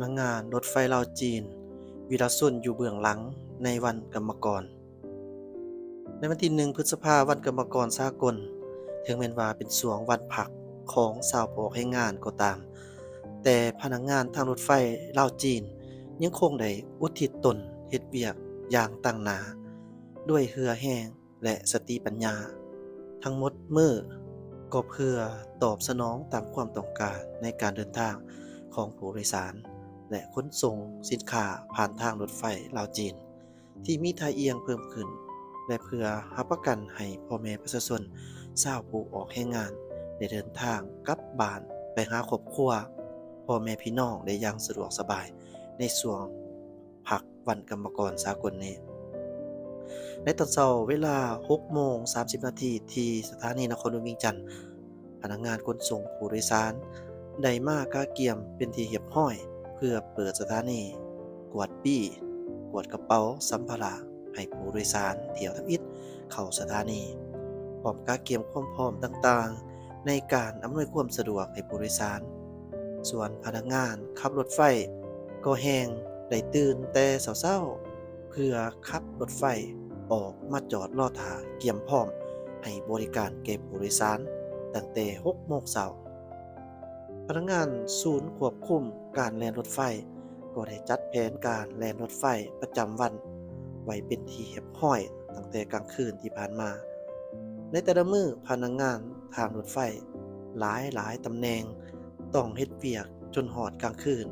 นักงานรถไฟลาวจีนวีรชนอยู่เบื้องหลังในวันกรรมกรในวันที่1 พฤษภาคมวันกรรมกรสากลถึงแม้นว่าเป็นช่วงวันพักของชาวผู้ออกแรงงานก็ตามแต่พนักงานทางรถไฟลาวจีนยังคงได้อุทิศตนเฮ็ดเวียกอย่างตั้งหน้าด้วยเหือแห้งและสติปัญญาทั้งหมดมื้อก็เพื่อตอบสนองตามความต้องการในการเดินทางของผู้โดยสารและขนส่งสินค้าผ่านทางรถไฟลาวจีนที่มีท่าเอียงเพิ่มขึ้นและเพื่อรับประกันให้พ่อแม่ประชาชนชาวผู้ออกแรงงานได้เดินทางกลับบ้านไปหาครอบครัวพ่อแม่พี่น้องได้อย่างสะดวกสบายในช่วงพักวันกรรมกรสากลนี้ในตอนเช้าเวลา 6:30 นาทีที่สถานีนครหลวงเวียงจันทน์พนักงานขนส่งผู้โดยสารได้มากาเกียมเป็นที่เรียบร้อยเพื่อเปิดสถานีกวาดปี้กวาดกระเป๋าสัมภาระให้ผู้โดยสารเที่ยวทำอิฐเข้าสถานีพร้อมกาเกียมความพร้อมต่างๆในการอำนวยความสะดวกให้ผู้โดยสารส่วนพนักงานขับรถไฟก็แฮงได้ตื่นแต่เช้าๆเพื่อขับรถไฟออกมาจอดรอท่าเกียมพร้อมให้บริการแก่ผู้โดยสารตั้งแต่ 6 โมงเช้าพนักงานศูนย์ควบคุมการแล่นรถไฟก็ได้จัดแผนการแล่นรถไฟประจำวันไว้เป็นที่เรียบร้อยตั้งแต่กลางคืนที่ผ่านมาในแต่ละมื้อพนักงานทางรถไฟหลายตำแหน่งต้องเฮ็ดเวียกจนฮอดกลางคืน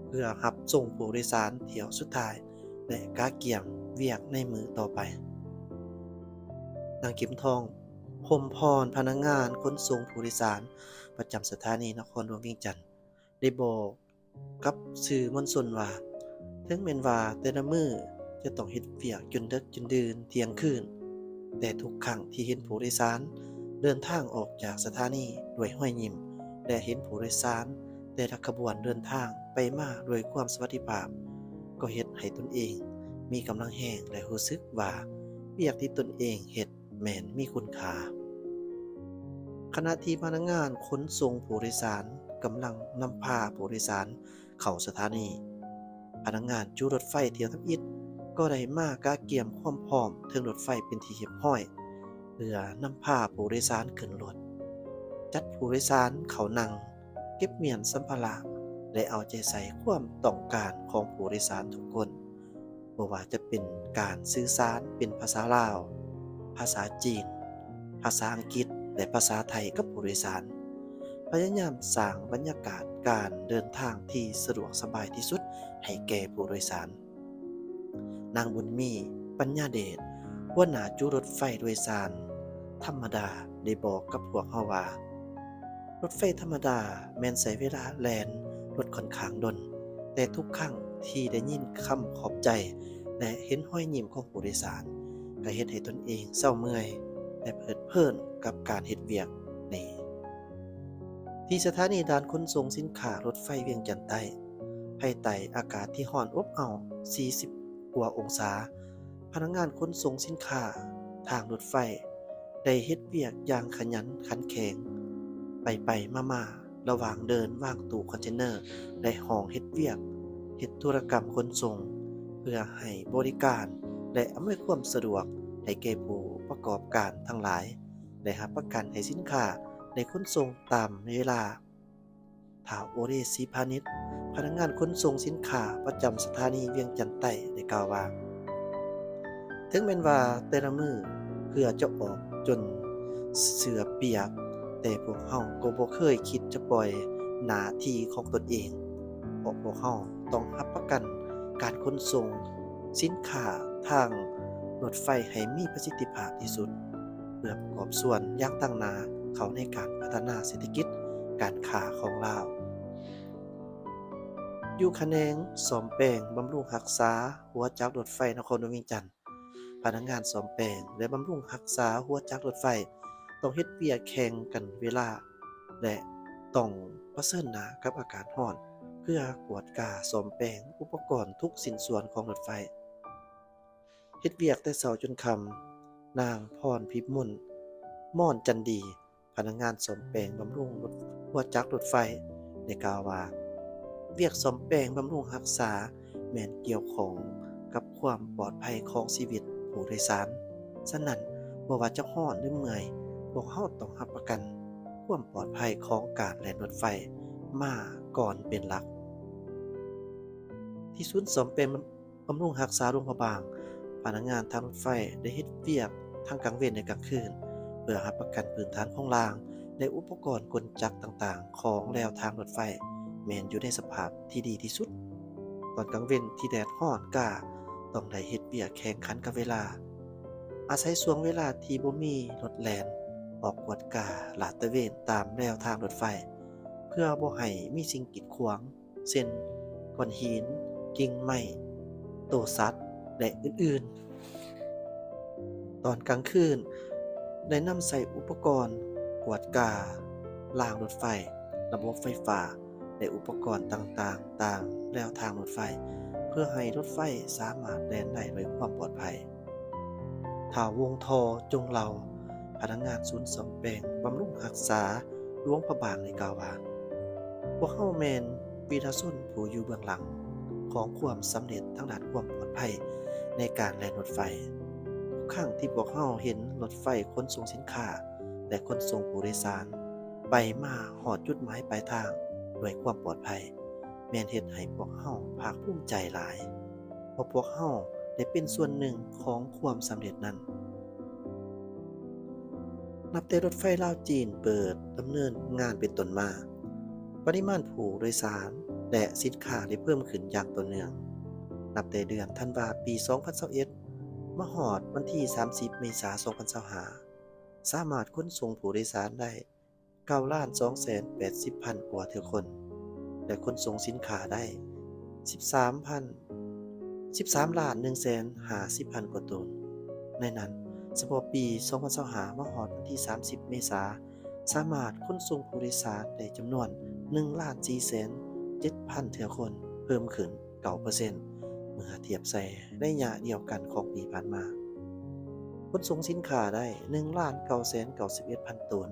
เพื่อรับส่งผู้โดยสารเที่ยวสุดท้ายและกาเกียมเวียกในมื้อต่อไปนางเข็มทองพรหมพรพนักงานขนส่งผู้โดยสารประจำสถานีนครหลวงเวียงจันทน์ได้บอกกับสื่อมวลชนว่าถึงแม้นว่าแต่ละมื้อจะต้องเฮ็ดเวียกจนดึกจนดื่นเที่ยงคืนแต่ทุกครั้งที่เห็นผู้โดยสารเดินทางออกจากสถานีด้วยรอยยิ้มและเห็นผู้โดยสารแต่ละขบวนเดินทางไปมาด้วยความสวัสดิภาพก็เฮ็ดให้ตนเองมีกำลังแรงและรู้สึกว่าเวียกที่ตนเองเฮ็ดแม่นมีคุณค่าขณะที่พนักงานขนส่งผู้โดยสารกำลังนำพาผู้โดยสารเข้าสถานีพนักงานจูรถไฟเที่ยวทำอิฐก็ได้มากาเกียมความพร้อมถึงรถไฟเป็นที่เรียบร้อยเพื่อนำพาผู้โดยสารขึ้นรถจัดผู้โดยสารเข้านั่งเก็บเมียนสัมภาระและเอาใจใส่ความต้องการของผู้โดยสารทุกคนบ่ว่าจะเป็นการสื่อสารเป็นภาษาลาวภาษาจีนภาษาอังกฤษและภาษาไทยกับผู้โดยสารพยายามสร้างบรรยากาศการเดินทางที่สะดวกสบายที่สุดให้แก่ผู้โดยสารนางบุญมีปัญญาเดชหัวหน้าจูรถไฟโดยสารธรรมดาได้บอกกับพวกเฮาว่ารถไฟธรรมดาแม่นใช้เวลาแล่นรถค่อนข้างดนแต่ทุกครั้งที่ได้ยินคำขอบใจและเห็นรอยยิ้มของผู้โดยสารก็เฮ็ดให้ตนเองเศร้าเมื่อยและเพลิดเพลินกับการเฮ็ดเวียกนี้ที่สถานีด่านขนส่งสินค้ารถไฟเวียงจันทน์ใต้ภายใต้อากาศที่ร้อนอบอ้าว40 กว่าองศาพนักงานขนส่งสินค้าทางรถไฟได้เฮ็ดเวียกอย่างขยันขันแข็งไปมาๆระหว่างเดินวางตู้คอนเทนเนอร์และห้องเฮ็ดเวียกเฮ็ดธุรกรรมขนส่งเพื่อให้บริการและอำนวยความสะดวกให้แก่ผู้ประกอบการทั้งหลายและรับประกันให้สินค้าได้ขนส่งตามเวลาท้าวโอเรศรีพานิชพนักงานขนส่งสินค้าประจำสถานีเวียงจันทน์ใต้ได้กล่าวว่าถึงแม้นว่าแต่ละมื้อเพื่อจะออกจนเสื้อเปียกแต่พวกเฮาก็บ่เคยคิดจะปล่อยหน้าที่ของตนเองเพราะพวกเฮาต้องรับประกันการขนส่งสินค้าทางรถไฟให้มีประสิทธิภาพที่สุดเพื่อประกอบส่วนอย่างตั้งหน้าเข้าในการพัฒนาเศรษฐกิจการค้าของลาวอยู่แขนงซ่อมแปลงบำรุงรักษาหัวจักรรถไฟนครหลวงเวียงจันทน์พนักงานซ่อมแปลงและบำรุงรักษาหัวจักรรถไฟต้องเฮ็ดเวียกแข่งกันเวลาและต้องเผชิญหน้ากับอากาศร้อนเพื่อกวดกาซ่อมแปลงอุปกรณ์ทุกชิ้นส่วนของรถไฟเฮ็ดเวียกแต่เช้าจนค่ำนางพรพิมลม่อนจันดีพนักงานซ่อมแปลงบำรุงรถหัวจักรรถไฟได้กล่าวว่า เวียกซ่อมแปลงบำรุงรักษาแม่นเกี่ยวข้องกับความปลอดภัยของชีวิตผู้โดยสารฉะนั้นบ่ว่าจะร้อนหรือเมื่อยพวกเราต้องรับประกันความปลอดภัยของการแล่นรถไฟมาก่อนเป็นหลัก ที่ศูนย์ซ่อมแปลงบำรุงรักษาหลวงพระบางพนักงานทางรถไฟได้เฮ็ดเวียกทั้งกลางเว้นและกลางคืนเพื่อรับประกันพื้นฐานของรางและอุปกรณ์กลจักรต่างๆของแนวทางรถไฟแม้นอยู่ในสภาพที่ดีที่สุดตอนกลางเว้นที่แดดร้อนก็ต้องได้เฮ็ดเวียกแข่งขันกับเวลาอาศัยช่วงเวลาที่บ่มีรถแล่นออกกวดกาลาดตระเวนตามแนวทางรถไฟเพื่อบ่ให้มีสิ่งกีดขวางเช่นก้อนหิน กิ่งไม้โตสัตว์และอื่นๆ ตอนกลางคืนได้นำใส่อุปกรณ์กวดการางรถไฟ ระบบไฟฟ้าและอุปกรณ์ต่างๆตามแนวทางรถไฟ เพื่อให้รถไฟสามารถแล่นได้ด้วยความปลอดภัยถ้าวงทอจงเราพนักงานศูนย์ซ่อมแปลงบำรุงรักษาหลวงพระบางได้กล่าวว่าพวกเราแม่นวีรชนผู้อยู่เบื้องหลัง ของความสำเร็จทางด้านความปลอดภัยในการแล่นรถไฟทุกครั้งที่พวกเราเห็นรถไฟขนส่งสินค้าและขนส่งผู้โดยสารไปมาฮอดจุดหมายปลายทางด้วยความปลอดภัยแม่นเฮ็ดให้พวกเราภาคภูมิใจหลายเพราะพวกเราได้เป็นส่วนหนึ่งของความสำเร็จนั้นนับแต่รถไฟลาวจีนเปิดดำเนินงานเป็นต้นมาปริมาณผู้โดยสารและสินค้าได้เพิ่มขึ้นอย่างต่อเนื่อง นับแต่เดือนธันวาปี 2021มาฮอดวันที่ 30 เมษายน 2025สามารถขนส่งผู้โดยสารได้ 9,280,000 กว่าเที่ยวคน และขนส่งสินค้าได้ 13,150,000 กว่าตน ในนั้นเฉพาะปี 2025มาฮอดวันที่ 30 เมษายน สามารถขนส่งผู้โดยสารได้จำนวน 1,407,000 เที่ยวคน เพิ่มขึ้น 9% เมื่อเทียบใส่ระยะเดียวกันของปีผ่านมาขนส่งสินค้าได้ 1,991,000 ตน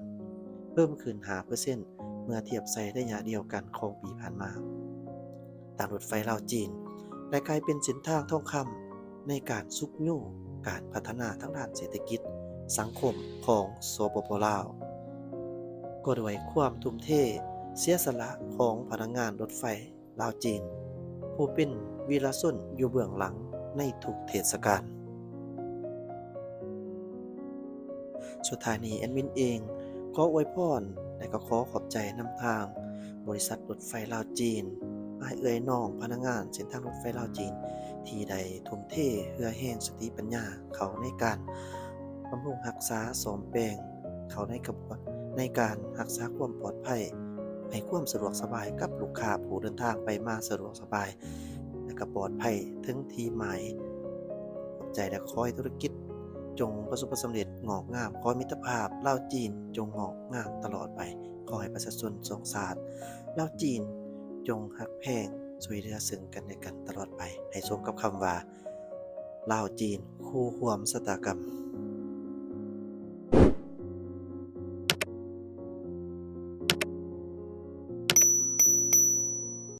เพิ่มขึ้น 5% เมื่อเทียบใส่ระยะเดียวกันของปีผ่านมาทางรถไฟลาวจีนได้กลายเป็นเส้นทางทองคำในการสุกยู่การพัฒนาทางด้านเศรษฐกิจสังคมของสปป.ลาวก็ด้วยความทุ่มเทเสียสละของพนักงานรถไฟลาวจีนผู้เป็นวีรชนอยู่เบื้องหลังในทุกเทศกาลสุดท้ายนี้แอดมินเองขออวยพรและก็ขอขอบใจนำทางบริษัทรถไฟลาวจีนอ้ายเอ่ยน้องพนักงานเส้นทางรถไฟลาวจีนที่ได้ทุ่มเทเพื่อแห่งสติปัญญาเขาในการบำรุงรักษาซ่อมแปลงเขาในกระบวนในการรักษาความปลอดภัยให้ความสะดวกสบายกับลูกค้าผู้เดินทางไปมาสะดวกสบายและก็ปลอดภัยถึงที่หมายขอบใจและขอให้ธุรกิจจงประสบความสำเร็จงอกงามขอให้มิตรภาพลาวจีนจงงอกงามตลอดไปขอให้ประชาชนสงสารลาวจีนจงฮักแพงช่วยเหลือซึ่งกันและกันตลอดไปให้สมกับคำว่าลาวจีนคู่ร่วมชะตากรรม